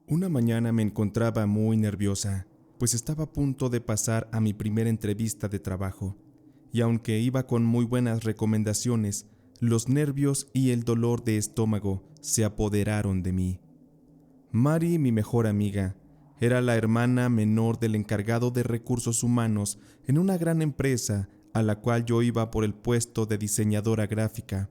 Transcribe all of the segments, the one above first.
Una mañana me encontraba muy nerviosa, pues estaba a punto de pasar a mi primera entrevista de trabajo, y aunque iba con muy buenas recomendaciones, los nervios y el dolor de estómago se apoderaron de mí. Mari, mi mejor amiga, era la hermana menor del encargado de recursos humanos en una gran empresa a la cual yo iba por el puesto de diseñadora gráfica,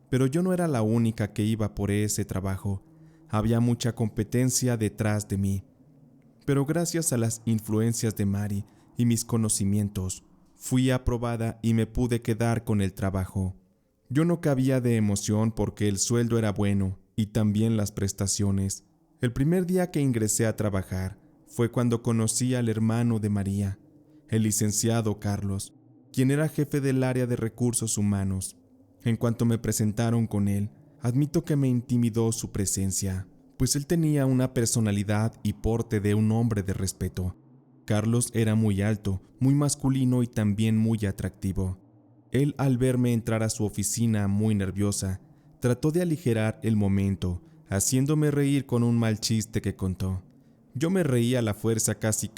pero yo no era la única que iba por ese trabajo. Había mucha competencia detrás de mí. Pero gracias a las influencias de Mari y mis conocimientos, fui aprobada y me pude quedar con el trabajo. Yo no cabía de emoción porque el sueldo era bueno y también las prestaciones. El primer día que ingresé a trabajar fue cuando conocí al hermano de María, el licenciado Carlos, quien era jefe del área de recursos humanos. En cuanto me presentaron con él, admito que me intimidó su presencia, pues él tenía una personalidad y porte de un hombre de respeto. Carlos era muy alto, muy masculino y también muy atractivo. Él, al verme entrar a su oficina muy nerviosa, trató de aligerar el momento, haciéndome reír con un mal chiste que contó. Yo me reía a la fuerza casi,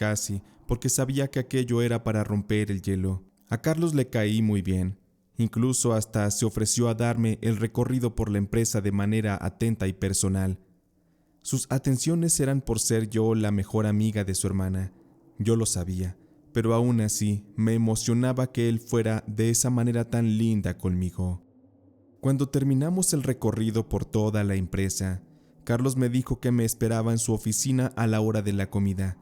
porque sabía que aquello era para romper el hielo. A Carlos le caí muy bien. Incluso hasta se ofreció a darme el recorrido por la empresa de manera atenta y personal. Sus atenciones eran por ser yo la mejor amiga de su hermana. Yo lo sabía, pero aún así me emocionaba que él fuera de esa manera tan linda conmigo. Cuando terminamos el recorrido por toda la empresa, Carlos me dijo que me esperaba en su oficina a la hora de la comida,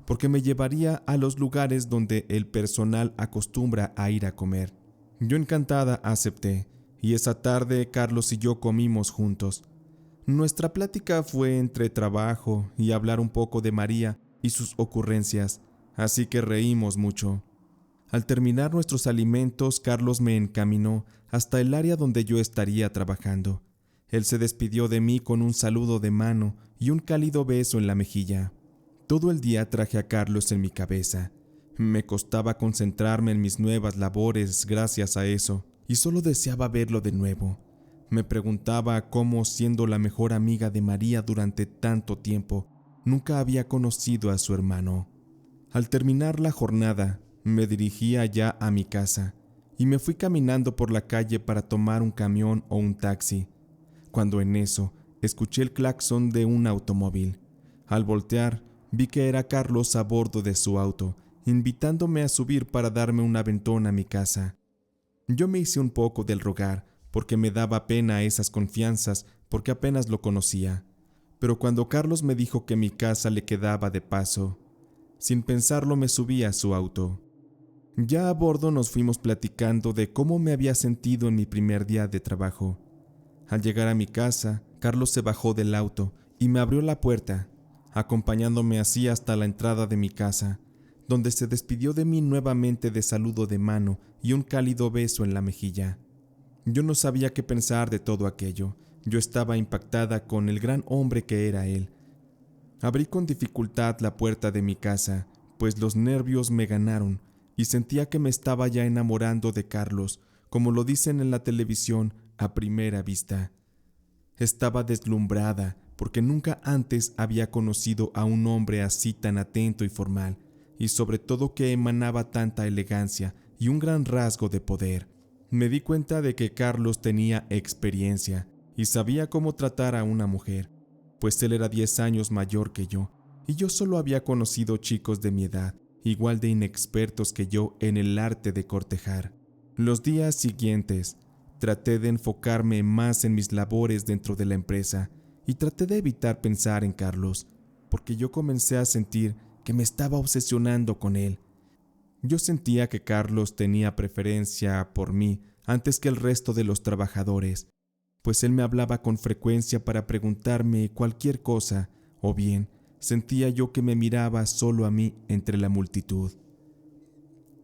porque me llevaría a los lugares donde el personal acostumbra a ir a comer. Yo encantada acepté, y esa tarde Carlos y yo comimos juntos. Nuestra plática fue entre trabajo y hablar un poco de María y sus ocurrencias, así que reímos mucho. Al terminar nuestros alimentos, Carlos me encaminó hasta el área donde yo estaría trabajando. Él se despidió de mí con un saludo de mano y un cálido beso en la mejilla. Todo el día traje a Carlos en mi cabeza. Me costaba concentrarme en mis nuevas labores gracias a eso, y solo deseaba verlo de nuevo. Me preguntaba cómo, siendo la mejor amiga de María durante tanto tiempo, nunca había conocido a su hermano. Al terminar la jornada, me dirigía ya a mi casa, y me fui caminando por la calle para tomar un camión o un taxi, cuando en eso escuché el claxon de un automóvil. Al voltear, vi que era Carlos a bordo de su auto, invitándome a subir para darme un aventón a mi casa. Yo me hice un poco del rogar, porque me daba pena esas confianzas, porque apenas lo conocía. Pero cuando Carlos me dijo que mi casa le quedaba de paso, sin pensarlo me subí a su auto. Ya a bordo nos fuimos platicando de cómo me había sentido en mi primer día de trabajo. Al llegar a mi casa, Carlos se bajó del auto y me abrió la puerta, acompañándome así hasta la entrada de mi casa, donde se despidió de mí nuevamente de saludo de mano y un cálido beso en la mejilla. Yo no sabía qué pensar de todo aquello. Yo estaba impactada con el gran hombre que era él. Abrí con dificultad la puerta de mi casa, pues los nervios me ganaron y sentía que me estaba ya enamorando de Carlos, como lo dicen en la televisión a primera vista. Estaba deslumbrada porque nunca antes había conocido a un hombre así tan atento y formal, y sobre todo que emanaba tanta elegancia y un gran rasgo de poder. Me di cuenta de que Carlos tenía experiencia y sabía cómo tratar a una mujer, pues él era 10 años mayor que yo, y yo solo había conocido chicos de mi edad, igual de inexpertos que yo en el arte de cortejar. Los días siguientes, traté de enfocarme más en mis labores dentro de la empresa y traté de evitar pensar en Carlos, porque yo comencé a sentir que me estaba obsesionando con él. Yo sentía que Carlos tenía preferencia por mí antes que el resto de los trabajadores, pues él me hablaba con frecuencia para preguntarme cualquier cosa, o bien sentía yo que me miraba solo a mí entre la multitud.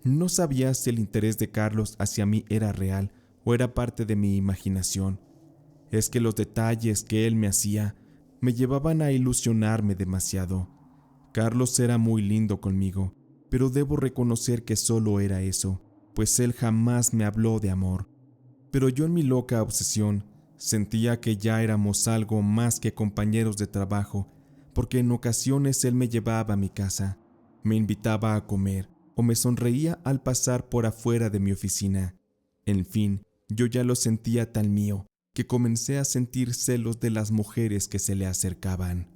No sabía si el interés de Carlos hacia mí era real o era parte de mi imaginación. Es que los detalles que él me hacía me llevaban a ilusionarme demasiado. Carlos era muy lindo conmigo, pero debo reconocer que solo era eso, pues él jamás me habló de amor. Pero yo en mi loca obsesión sentía que ya éramos algo más que compañeros de trabajo, porque en ocasiones él me llevaba a mi casa, me invitaba a comer o me sonreía al pasar por afuera de mi oficina. En fin, yo ya lo sentía tan mío que comencé a sentir celos de las mujeres que se le acercaban.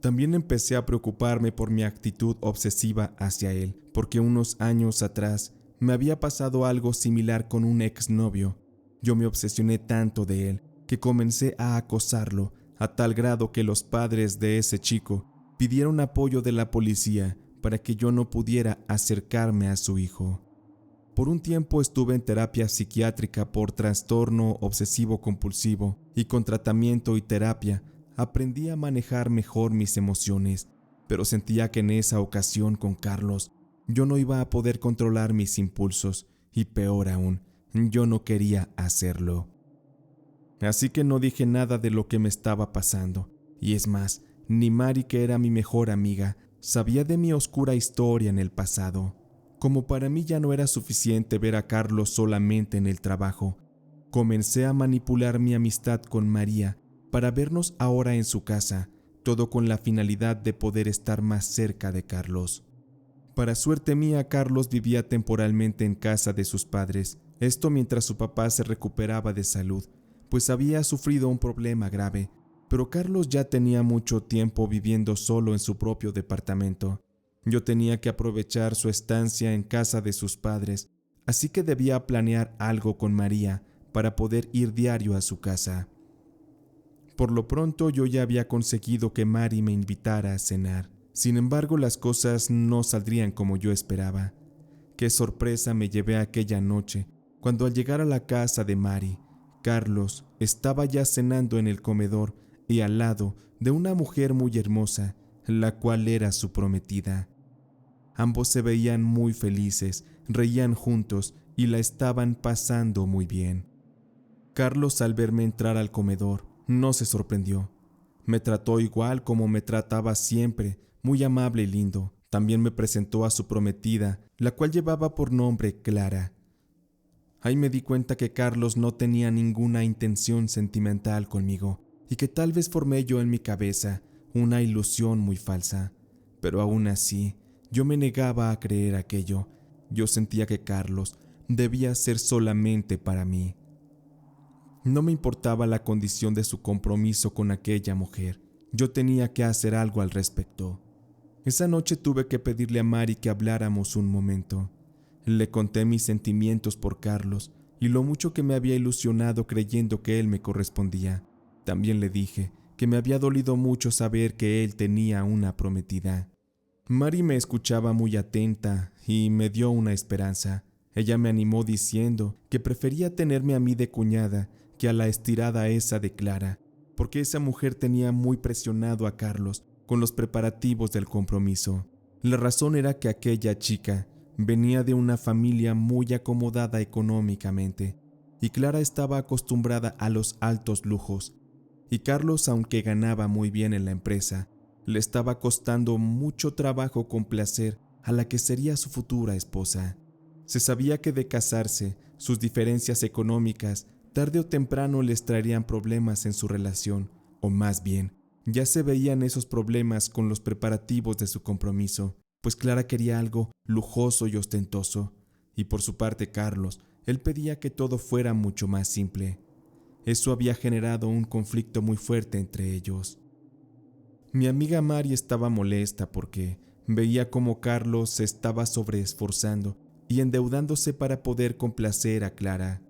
También empecé a preocuparme por mi actitud obsesiva hacia él, porque unos años atrás me había pasado algo similar con un exnovio. Yo me obsesioné tanto de él que comencé a acosarlo a tal grado que los padres de ese chico pidieron apoyo de la policía para que yo no pudiera acercarme a su hijo. Por un tiempo estuve en terapia psiquiátrica por trastorno obsesivo-compulsivo y con tratamiento y terapia aprendí a manejar mejor mis emociones, pero sentía que en esa ocasión con Carlos yo no iba a poder controlar mis impulsos y peor aún, yo no quería hacerlo. Así que no dije nada de lo que me estaba pasando, y es más, ni Mari, que era mi mejor amiga, sabía de mi oscura historia en el pasado. Como para mí ya no era suficiente ver a Carlos solamente en el trabajo, comencé a manipular mi amistad con María para vernos ahora en su casa, todo con la finalidad de poder estar más cerca de Carlos. Para suerte mía, Carlos vivía temporalmente en casa de sus padres, esto mientras su papá se recuperaba de salud, pues había sufrido un problema grave, pero Carlos ya tenía mucho tiempo viviendo solo en su propio departamento. Yo tenía que aprovechar su estancia en casa de sus padres, así que debía planear algo con María para poder ir diario a su casa. Por lo pronto yo ya había conseguido que Mari me invitara a cenar. Sin embargo, las cosas no saldrían como yo esperaba. Qué sorpresa me llevé aquella noche, cuando al llegar a la casa de Mari, Carlos estaba ya cenando en el comedor y al lado de una mujer muy hermosa, la cual era su prometida. Ambos se veían muy felices, reían juntos y la estaban pasando muy bien. Carlos, al verme entrar al comedor, no se sorprendió. Me trató igual como me trataba siempre, muy amable y lindo. También me presentó a su prometida, la cual llevaba por nombre Clara. Ahí me di cuenta que Carlos no tenía ninguna intención sentimental conmigo y que tal vez formé yo en mi cabeza una ilusión muy falsa. Pero aún así, yo me negaba a creer aquello. Yo sentía que Carlos debía ser solamente para mí. No me importaba la condición de su compromiso con aquella mujer. Yo tenía que hacer algo al respecto. Esa noche tuve que pedirle a Mari que habláramos un momento. Le conté mis sentimientos por Carlos y lo mucho que me había ilusionado creyendo que él me correspondía. También le dije que me había dolido mucho saber que él tenía una prometida. Mari me escuchaba muy atenta y me dio una esperanza. Ella me animó diciendo que prefería tenerme a mí de cuñada que a la estirada esa de Clara, porque esa mujer tenía muy presionado a Carlos con los preparativos del compromiso. La razón era que aquella chica venía de una familia muy acomodada económicamente, y Clara estaba acostumbrada a los altos lujos, y Carlos, aunque ganaba muy bien en la empresa, le estaba costando mucho trabajo complacer a la que sería su futura esposa. Se sabía que de casarse, sus diferencias económicas tarde o temprano les traerían problemas en su relación, o más bien, ya se veían esos problemas con los preparativos de su compromiso, pues Clara quería algo lujoso y ostentoso, y por su parte Carlos, él pedía que todo fuera mucho más simple. Eso había generado un conflicto muy fuerte entre ellos. Mi amiga Mari estaba molesta porque veía cómo Carlos se estaba sobreesforzando y endeudándose para poder complacer a Clara.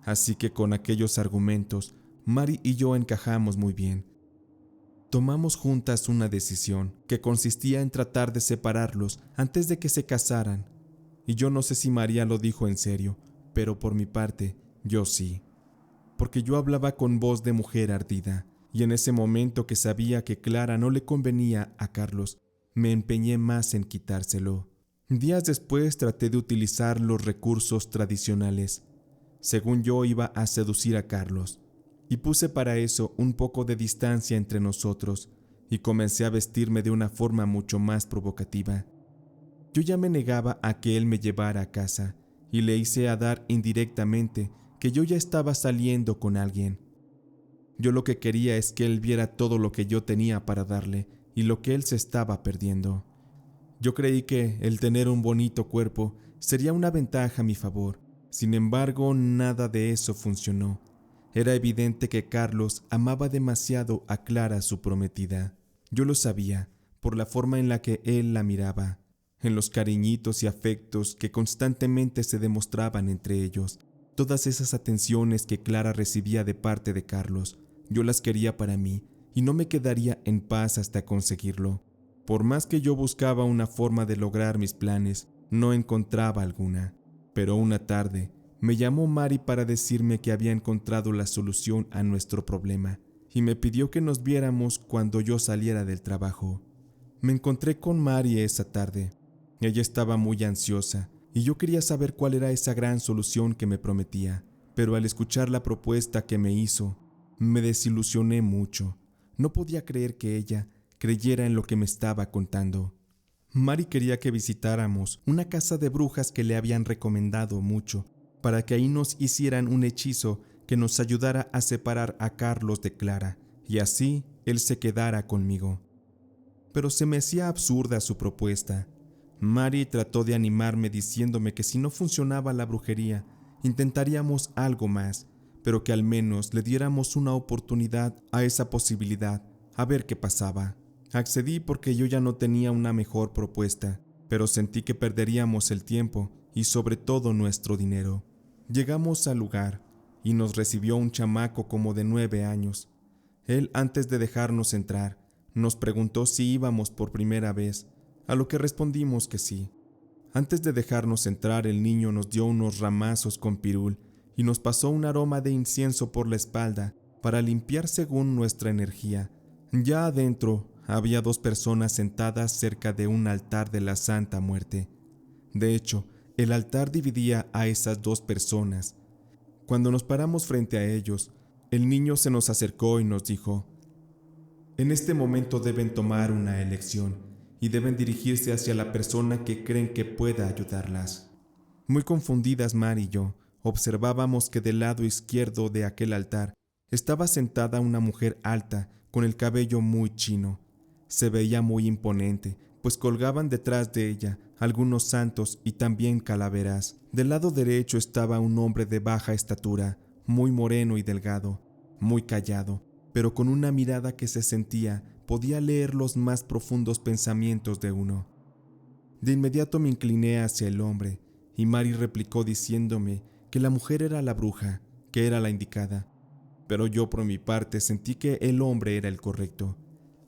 Así que con aquellos argumentos, Mari y yo encajamos muy bien. Tomamos juntas una decisión que consistía en tratar de separarlos antes de que se casaran. Y yo no sé si María lo dijo en serio, pero por mi parte, yo sí. Porque yo hablaba con voz de mujer ardida, y en ese momento que sabía que Clara no le convenía a Carlos, me empeñé más en quitárselo. Días después traté de utilizar los recursos tradicionales. Según yo iba a seducir a Carlos, y puse para eso un poco de distancia entre nosotros, y comencé a vestirme de una forma mucho más provocativa. Yo ya me negaba a que él me llevara a casa, y le hice a dar indirectamente que yo ya estaba saliendo con alguien. Yo lo que quería es que él viera todo lo que yo tenía para darle, y lo que él se estaba perdiendo. Yo creí que el tener un bonito cuerpo sería una ventaja a mi favor. Sin embargo, nada de eso funcionó. Era evidente que Carlos amaba demasiado a Clara, su prometida. Yo lo sabía, por la forma en la que él la miraba, en los cariñitos y afectos que constantemente se demostraban entre ellos. Todas esas atenciones que Clara recibía de parte de Carlos, yo las quería para mí y no me quedaría en paz hasta conseguirlo. Por más que yo buscaba una forma de lograr mis planes, no encontraba alguna. Pero una tarde, me llamó Mari para decirme que había encontrado la solución a nuestro problema y me pidió que nos viéramos cuando yo saliera del trabajo. Me encontré con Mari esa tarde. Ella estaba muy ansiosa y yo quería saber cuál era esa gran solución que me prometía, pero al escuchar la propuesta que me hizo, me desilusioné mucho. No podía creer que ella creyera en lo que me estaba contando. Mari quería que visitáramos una casa de brujas que le habían recomendado mucho, para que ahí nos hicieran un hechizo que nos ayudara a separar a Carlos de Clara, y así él se quedara conmigo. Pero se me hacía absurda su propuesta. Mari trató de animarme diciéndome que si no funcionaba la brujería, intentaríamos algo más, pero que al menos le diéramos una oportunidad a esa posibilidad, a ver qué pasaba. Accedí porque yo ya no tenía una mejor propuesta, pero sentí que perderíamos el tiempo y sobre todo nuestro dinero. Llegamos al lugar y nos recibió un chamaco como de 9 años. Él, antes de dejarnos entrar, nos preguntó si íbamos por primera vez, a lo que respondimos que sí. Antes de dejarnos entrar, el niño nos dio unos ramazos con pirul y nos pasó un aroma de incienso por la espalda para limpiar según nuestra energía. Ya adentro había 2 personas sentadas cerca de un altar de la Santa Muerte. De hecho, el altar dividía a esas 2 personas. Cuando nos paramos frente a ellos, el niño se nos acercó y nos dijo: «En este momento deben tomar una elección y deben dirigirse hacia la persona que creen que pueda ayudarlas». Muy confundidas, Mari y yo observábamos que del lado izquierdo de aquel altar estaba sentada una mujer alta con el cabello muy chino. Se veía muy imponente, pues colgaban detrás de ella algunos santos y también calaveras. Del lado derecho estaba un hombre de baja estatura, muy moreno y delgado, muy callado, pero con una mirada que se sentía podía leer los más profundos pensamientos de uno. De inmediato me incliné hacia el hombre, y Mari replicó diciéndome que la mujer era la bruja, que era la indicada, pero yo por mi parte sentí que el hombre era el correcto.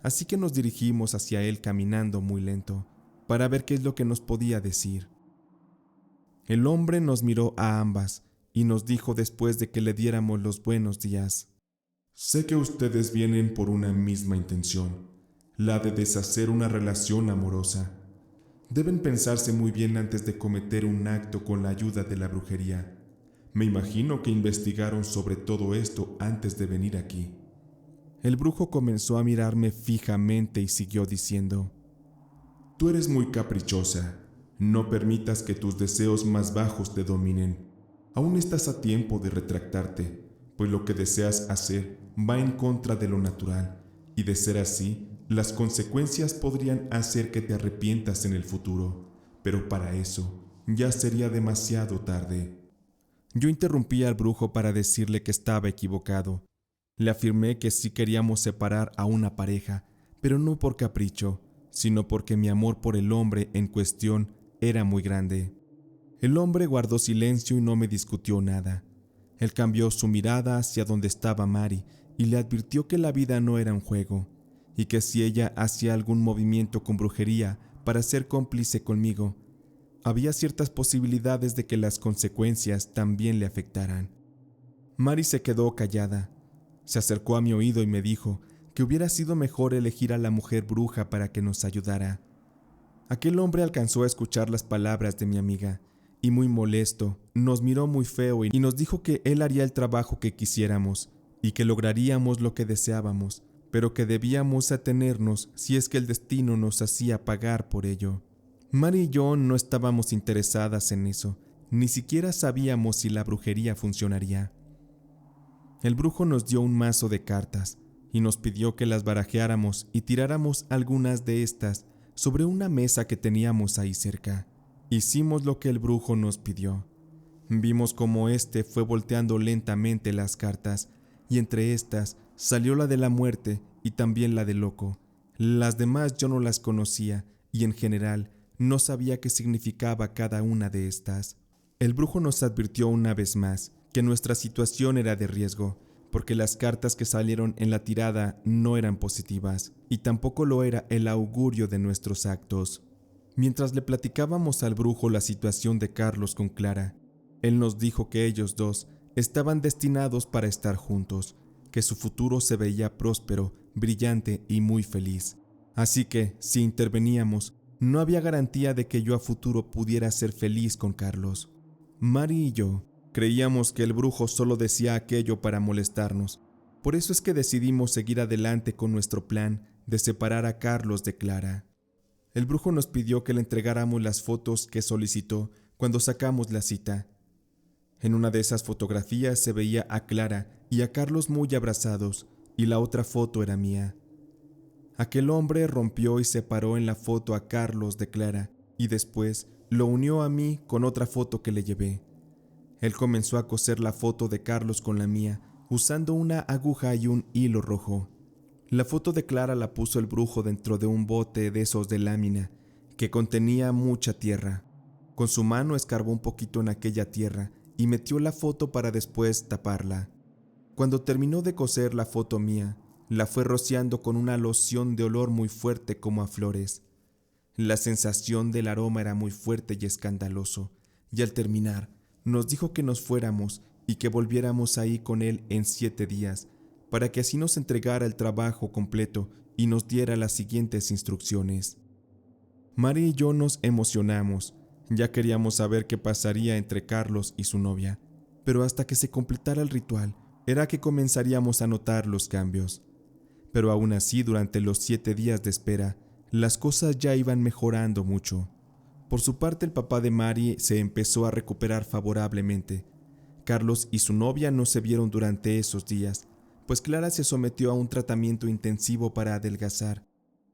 Así que nos dirigimos hacia él caminando muy lento, para ver qué es lo que nos podía decir. El hombre nos miró a ambas y nos dijo después de que le diéramos los buenos días: «Sé que ustedes vienen por una misma intención, la de deshacer una relación amorosa. Deben pensarse muy bien antes de cometer un acto con la ayuda de la brujería. Me imagino que investigaron sobre todo esto antes de venir aquí». El brujo comenzó a mirarme fijamente y siguió diciendo: «Tú eres muy caprichosa. No permitas que tus deseos más bajos te dominen. Aún estás a tiempo de retractarte, pues lo que deseas hacer va en contra de lo natural, y de ser así, las consecuencias podrían hacer que te arrepientas en el futuro, pero para eso ya sería demasiado tarde». Yo interrumpí al brujo para decirle que estaba equivocado. Le afirmé que sí queríamos separar a una pareja, pero no por capricho, sino porque mi amor por el hombre en cuestión era muy grande. El hombre guardó silencio y no me discutió nada. Él cambió su mirada hacia donde estaba Mari y le advirtió que la vida no era un juego, y que si ella hacía algún movimiento con brujería para ser cómplice conmigo, había ciertas posibilidades de que las consecuencias también le afectaran. Mari se quedó callada. Se acercó a mi oído y me dijo que hubiera sido mejor elegir a la mujer bruja para que nos ayudara. Aquel hombre alcanzó a escuchar las palabras de mi amiga y, muy molesto, nos miró muy feo y nos dijo que él haría el trabajo que quisiéramos y que lograríamos lo que deseábamos, pero que debíamos atenernos si es que el destino nos hacía pagar por ello. Mari y yo no estábamos interesadas en eso, ni siquiera sabíamos si la brujería funcionaría. El brujo nos dio un mazo de cartas y nos pidió que las barajeáramos y tiráramos algunas de estas sobre una mesa que teníamos ahí cerca. Hicimos lo que el brujo nos pidió. Vimos cómo éste fue volteando lentamente las cartas, y entre estas salió la de la muerte y también la del loco. Las demás yo no las conocía y en general no sabía qué significaba cada una de estas. El brujo nos advirtió una vez más que nuestra situación era de riesgo, porque las cartas que salieron en la tirada no eran positivas, y tampoco lo era el augurio de nuestros actos. Mientras le platicábamos al brujo la situación de Carlos con Clara, él nos dijo que ellos dos estaban destinados para estar juntos, que su futuro se veía próspero, brillante y muy feliz. Así que, si interveníamos, no había garantía de que yo a futuro pudiera ser feliz con Carlos. Mari y yo creíamos que el brujo solo decía aquello para molestarnos. Por eso es que decidimos seguir adelante con nuestro plan de separar a Carlos de Clara. El brujo nos pidió que le entregáramos las fotos que solicitó cuando sacamos la cita. En una de esas fotografías se veía a Clara y a Carlos muy abrazados, y la otra foto era mía. Aquel hombre rompió y separó en la foto a Carlos de Clara, y después lo unió a mí con otra foto que le llevé. Él comenzó a coser la foto de Carlos con la mía, usando una aguja y un hilo rojo. La foto de Clara la puso el brujo dentro de un bote de esos de lámina, que contenía mucha tierra. Con su mano escarbó un poquito en aquella tierra y metió la foto para después taparla. Cuando terminó de coser la foto mía, la fue rociando con una loción de olor muy fuerte como a flores. La sensación del aroma era muy fuerte y escandaloso, y al terminar, nos dijo que nos fuéramos y que volviéramos ahí con él en 7 días, para que así nos entregara el trabajo completo y nos diera las siguientes instrucciones. Mari y yo nos emocionamos, ya queríamos saber qué pasaría entre Carlos y su novia, pero hasta que se completara el ritual, era que comenzaríamos a notar los cambios. Pero aún así, durante los 7 días de espera, las cosas ya iban mejorando mucho. Por su parte, el papá de Mari se empezó a recuperar favorablemente. Carlos y su novia no se vieron durante esos días, pues Clara se sometió a un tratamiento intensivo para adelgazar,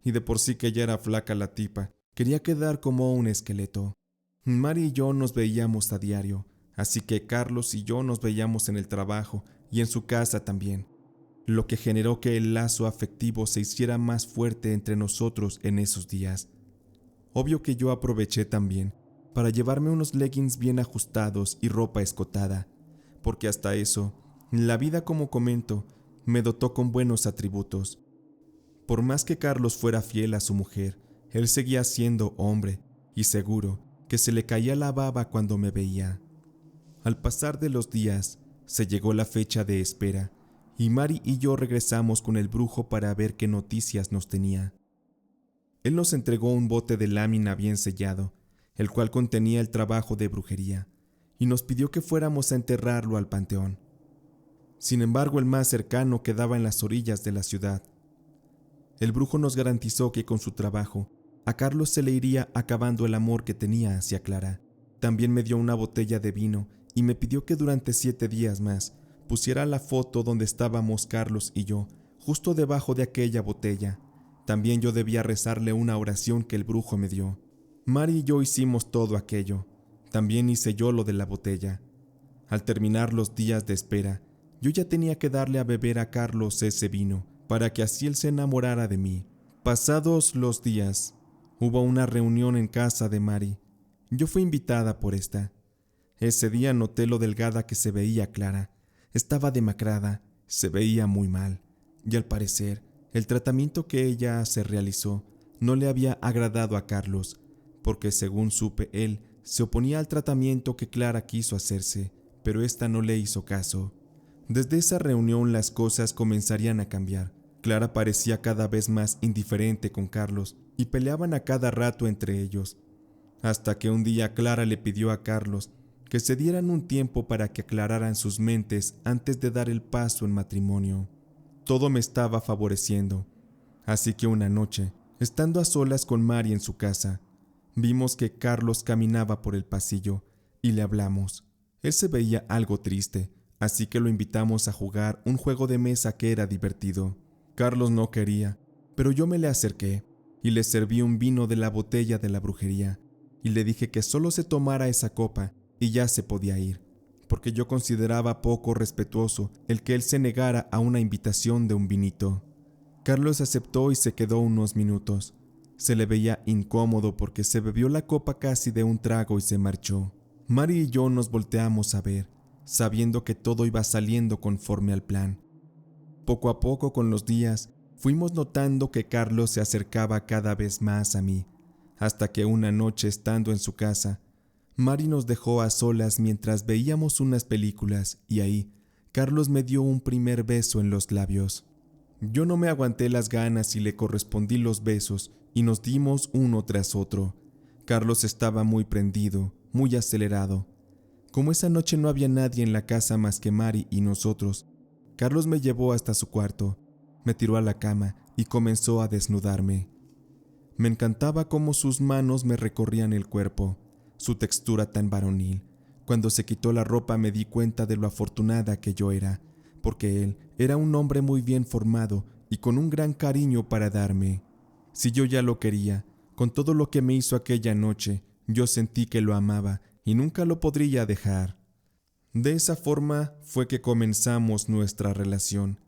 y de por sí que ya era flaca la tipa, quería quedar como un esqueleto. Mari y yo nos veíamos a diario, así que Carlos y yo nos veíamos en el trabajo y en su casa también, lo que generó que el lazo afectivo se hiciera más fuerte entre nosotros en esos días. Obvio que yo aproveché también para llevarme unos leggings bien ajustados y ropa escotada, porque hasta eso, la vida, como comento, me dotó con buenos atributos. Por más que Carlos fuera fiel a su mujer, él seguía siendo hombre, y seguro que se le caía la baba cuando me veía. Al pasar de los días, se llegó la fecha de espera, y Mari y yo regresamos con el brujo para ver qué noticias nos tenía. Él nos entregó un bote de lámina bien sellado, el cual contenía el trabajo de brujería, y nos pidió que fuéramos a enterrarlo al panteón. Sin embargo, el más cercano quedaba en las orillas de la ciudad. El brujo nos garantizó que con su trabajo, a Carlos se le iría acabando el amor que tenía hacia Clara. También me dio una botella de vino y me pidió que durante 7 días más pusiera la foto donde estábamos Carlos y yo, justo debajo de aquella botella. También yo debía rezarle una oración que el brujo me dio. Mari y yo hicimos todo aquello. También hice yo lo de la botella. Al terminar los días de espera, yo ya tenía que darle a beber a Carlos ese vino, para que así él se enamorara de mí. Pasados los días, hubo una reunión en casa de Mari. Yo fui invitada por esta. Ese día noté lo delgada que se veía Clara. Estaba demacrada, se veía muy mal, y al parecer, el tratamiento que ella se realizó no le había agradado a Carlos, porque según supe él se oponía al tratamiento que Clara quiso hacerse, pero ésta no le hizo caso. Desde esa reunión las cosas comenzarían a cambiar. Clara parecía cada vez más indiferente con Carlos y peleaban a cada rato entre ellos, hasta que un día Clara le pidió a Carlos que se dieran un tiempo para que aclararan sus mentes antes de dar el paso en matrimonio. Todo me estaba favoreciendo, así que una noche, estando a solas con Mari en su casa, vimos que Carlos caminaba por el pasillo y le hablamos. Él se veía algo triste, así que lo invitamos a jugar un juego de mesa que era divertido. Carlos no quería, pero yo me le acerqué y le serví un vino de la botella de la brujería y le dije que solo se tomara esa copa y ya se podía ir, porque yo consideraba poco respetuoso el que él se negara a una invitación de un vinito. Carlos aceptó y se quedó unos minutos. Se le veía incómodo porque se bebió la copa casi de un trago y se marchó. Mari y yo nos volteamos a ver, sabiendo que todo iba saliendo conforme al plan. Poco a poco con los días, fuimos notando que Carlos se acercaba cada vez más a mí, hasta que una noche estando en su casa, Mari nos dejó a solas mientras veíamos unas películas y ahí, Carlos me dio un primer beso en los labios. Yo no me aguanté las ganas y le correspondí los besos y nos dimos uno tras otro. Carlos estaba muy prendido, muy acelerado. Como esa noche no había nadie en la casa más que Mari y nosotros, Carlos me llevó hasta su cuarto, me tiró a la cama y comenzó a desnudarme. Me encantaba cómo sus manos me recorrían el cuerpo, su textura tan varonil. Cuando se quitó la ropa me di cuenta de lo afortunada que yo era, porque él era un hombre muy bien formado y con un gran cariño para darme. Si yo ya lo quería, con todo lo que me hizo aquella noche, yo sentí que lo amaba y nunca lo podría dejar. De esa forma fue que comenzamos nuestra relación.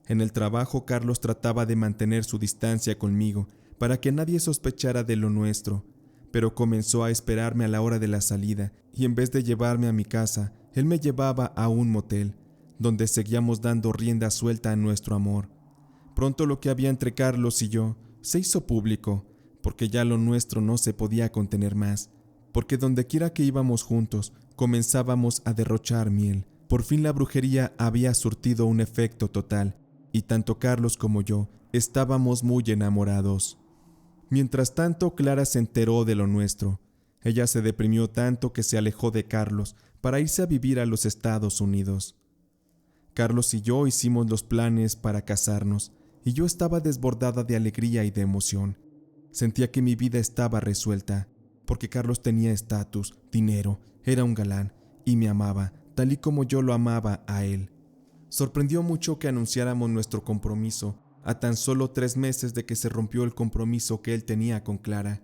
En el trabajo Carlos trataba de mantener su distancia conmigo para que nadie sospechara de lo nuestro, pero comenzó a esperarme a la hora de la salida y en vez de llevarme a mi casa, él me llevaba a un motel, donde seguíamos dando rienda suelta a nuestro amor. Pronto lo que había entre Carlos y yo se hizo público, porque ya lo nuestro no se podía contener más, porque dondequiera que íbamos juntos, comenzábamos a derrochar miel. Por fin la brujería había surtido un efecto total, y tanto Carlos como yo estábamos muy enamorados. Mientras tanto, Clara se enteró de lo nuestro. Ella se deprimió tanto que se alejó de Carlos para irse a vivir a los Estados Unidos. Carlos y yo hicimos los planes para casarnos, y yo estaba desbordada de alegría y de emoción. Sentía que mi vida estaba resuelta, porque Carlos tenía estatus, dinero, era un galán, y me amaba, tal y como yo lo amaba a él. Sorprendió mucho que anunciáramos nuestro compromiso, a tan solo 3 meses de que se rompió el compromiso que él tenía con Clara.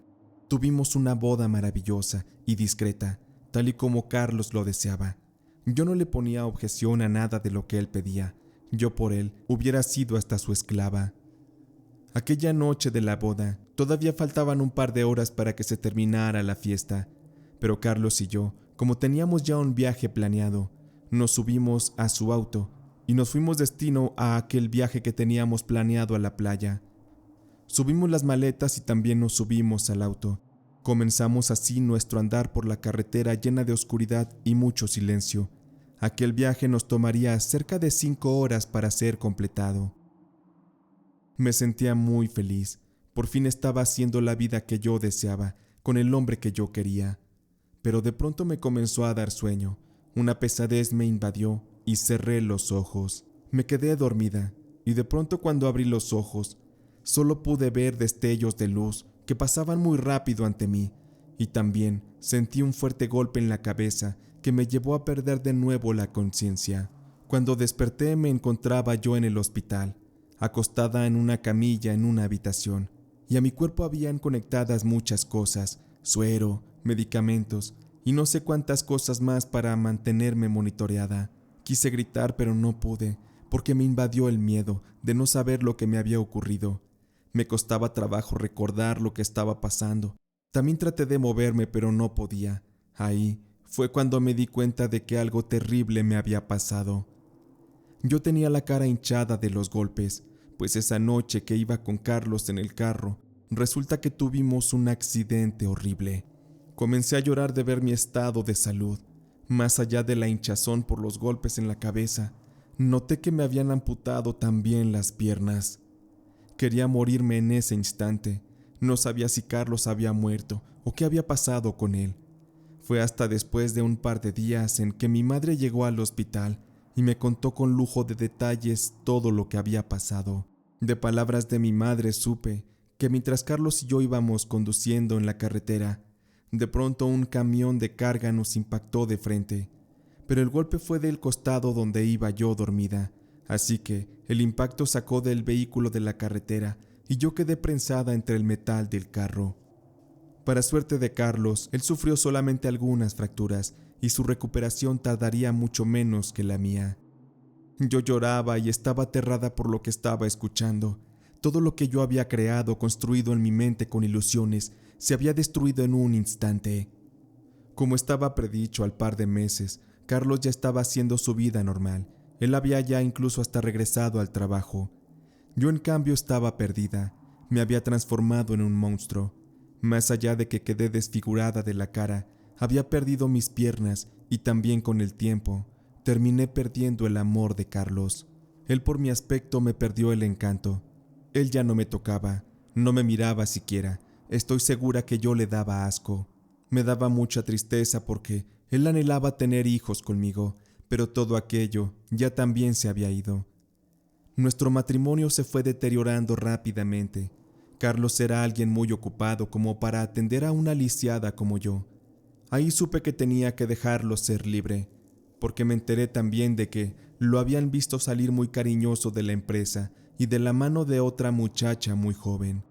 Tuvimos una boda maravillosa y discreta, tal y como Carlos lo deseaba. Yo no le ponía objeción a nada de lo que él pedía. Yo por él hubiera sido hasta su esclava. Aquella noche de la boda, todavía faltaban un par de horas para que se terminara la fiesta, pero Carlos y yo, como teníamos ya un viaje planeado, nos subimos a su auto y nos fuimos destino a aquel viaje que teníamos planeado a la playa. Subimos las maletas y también nos subimos al auto. Comenzamos así nuestro andar por la carretera llena de oscuridad y mucho silencio. Aquel viaje nos tomaría cerca de 5 horas para ser completado. Me sentía muy feliz. Por fin estaba haciendo la vida que yo deseaba, con el hombre que yo quería. Pero de pronto me comenzó a dar sueño. Una pesadez me invadió y cerré los ojos. Me quedé dormida y de pronto cuando abrí los ojos, solo pude ver destellos de luz que pasaban muy rápido ante mí y también sentí un fuerte golpe en la cabeza que me llevó a perder de nuevo la conciencia. Cuando desperté me encontraba yo en el hospital, acostada en una camilla en una habitación, y a mi cuerpo habían conectadas muchas cosas, suero, medicamentos y no sé cuántas cosas más para mantenerme monitoreada. Quise gritar pero no pude, porque me invadió el miedo de no saber lo que me había ocurrido. Me costaba trabajo recordar lo que estaba pasando. También traté de moverme pero no podía. Ahí fue cuando me di cuenta de que algo terrible me había pasado. Yo tenía la cara hinchada de los golpes, pues esa noche que iba con Carlos en el carro, resulta que tuvimos un accidente horrible. Comencé a llorar de ver mi estado de salud. Más allá de la hinchazón por los golpes en la cabeza, noté que me habían amputado también las piernas. Quería morirme en ese instante. No sabía si Carlos había muerto o qué había pasado con él. Fue hasta después de un par de días en que mi madre llegó al hospital y me contó con lujo de detalles todo lo que había pasado. De palabras de mi madre supe que mientras Carlos y yo íbamos conduciendo en la carretera, de pronto un camión de carga nos impactó de frente, pero el golpe fue del costado donde iba yo dormida, Así que el impacto sacó del vehículo de la carretera y yo quedé prensada entre el metal del carro. Para suerte de Carlos, él sufrió solamente algunas fracturas y su recuperación tardaría mucho menos que la mía. Yo lloraba y estaba aterrada por lo que estaba escuchando. Todo lo que yo había creado, construido en mi mente con ilusiones, se había destruido en un instante. Como estaba predicho al par de meses, Carlos ya estaba haciendo su vida normal. Él había ya incluso hasta regresado al trabajo. Yo en cambio estaba perdida. Me había transformado en un monstruo. Más allá de que quedé desfigurada de la cara, había perdido mis piernas y también con el tiempo terminé perdiendo el amor de Carlos. Él por mi aspecto me perdió el encanto. Él ya no me tocaba, no me miraba siquiera. Estoy segura que yo le daba asco. Me daba mucha tristeza porque él anhelaba tener hijos conmigo, pero todo aquello ya también se había ido. Nuestro matrimonio se fue deteriorando rápidamente. Carlos era alguien muy ocupado como para atender a una lisiada como yo. Ahí supe que tenía que dejarlo ser libre, porque me enteré también de que lo habían visto salir muy cariñoso de la empresa y de la mano de otra muchacha muy joven.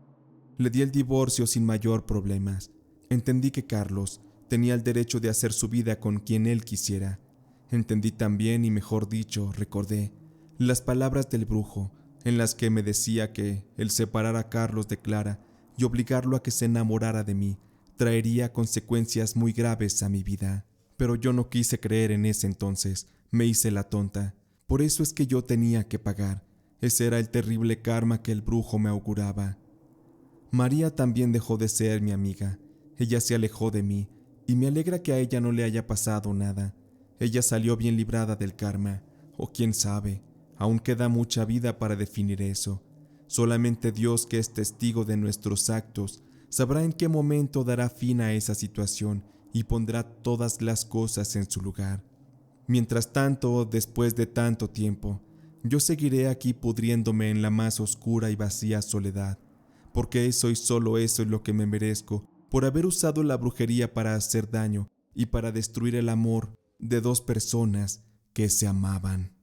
Le di el divorcio sin mayor problemas. Entendí que Carlos tenía el derecho de hacer su vida con quien él quisiera. Entendí también, y mejor dicho, recordé las palabras del brujo en las que me decía que el separar a Carlos de Clara y obligarlo a que se enamorara de mí traería consecuencias muy graves a mi vida. Pero yo no quise creer en ese entonces, me hice la tonta. Por eso es que yo tenía que pagar. Ese era el terrible karma que el brujo me auguraba. María también dejó de ser mi amiga. Ella se alejó de mí, y me alegra que a ella no le haya pasado nada. Ella salió bien librada del karma, o quién sabe, aún queda mucha vida para definir eso. Solamente Dios, que es testigo de nuestros actos, sabrá en qué momento dará fin a esa situación y pondrá todas las cosas en su lugar. Mientras tanto, después de tanto tiempo, yo seguiré aquí pudriéndome en la más oscura y vacía soledad, porque eso y solo eso es lo que me merezco por haber usado la brujería para hacer daño y para destruir el amor de dos personas que se amaban.